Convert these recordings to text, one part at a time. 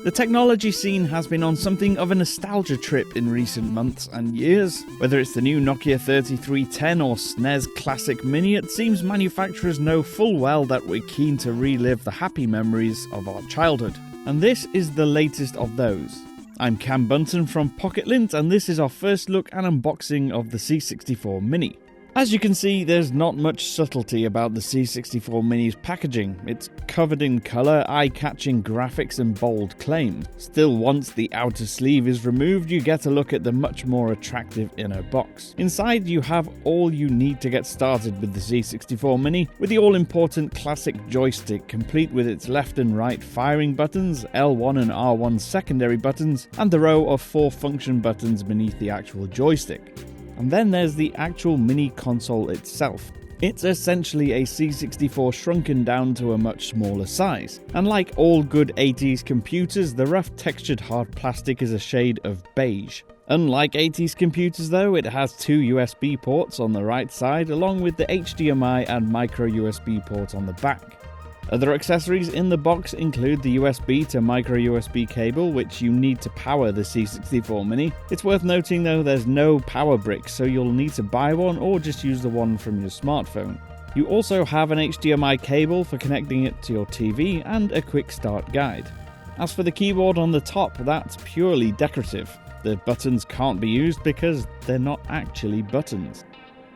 The technology scene has been on something of a nostalgia trip in recent months and years. Whether it's the new Nokia 3310 or SNES Classic Mini, it seems manufacturers know full well that we're keen to relive the happy memories of our childhood. And this is the latest of those. I'm Cam Bunton from Pocket-lint, and this is our first look and unboxing of the C64 Mini. As you can see, there's not much subtlety about the C64 Mini's packaging. It's covered in colour, eye-catching graphics and bold claims. Still, once the outer sleeve is removed, you get a look at the much more attractive inner box. Inside, you have all you need to get started with the C64 Mini, with the all-important classic joystick, complete with its left and right firing buttons, L1 and R1 secondary buttons, and the row of 4 function buttons beneath the actual joystick. And then there's the actual mini console itself. It's essentially a C64 shrunken down to a much smaller size. And like all good 80s computers, the rough textured hard plastic is a shade of beige. Unlike 80s computers though, it has 2 USB ports on the right side, along with the HDMI and micro USB port on the back. Other accessories in the box include the USB to micro USB cable, which you need to power the C64 Mini. It's worth noting though, there's no power brick, so you'll need to buy one or just use the one from your smartphone. You also have an HDMI cable for connecting it to your TV and a quick start guide. As for the keyboard on the top, that's purely decorative. The buttons can't be used because they're not actually buttons.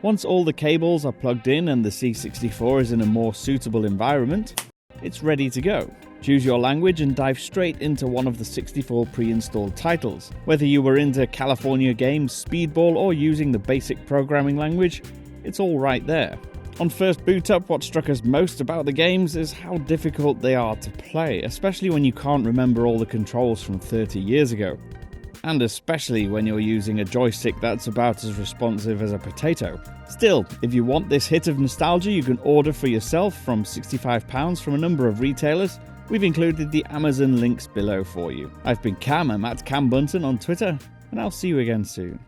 Once all the cables are plugged in and the C64 is in a more suitable environment, it's ready to go. Choose your language and dive straight into one of the 64 pre-installed titles. Whether you were into California games, Speedball, or using the basic programming language, it's all right there. On first boot up, what struck us most about the games is how difficult they are to play, especially when you can't remember all the controls from 30 years ago. And especially when you're using a joystick that's about as responsive as a potato. Still, if you want this hit of nostalgia, you can order for yourself from £65 from a number of retailers. We've included the Amazon links below for you. I've been Cam, I'm at Cam Bunton on Twitter, and I'll see you again soon.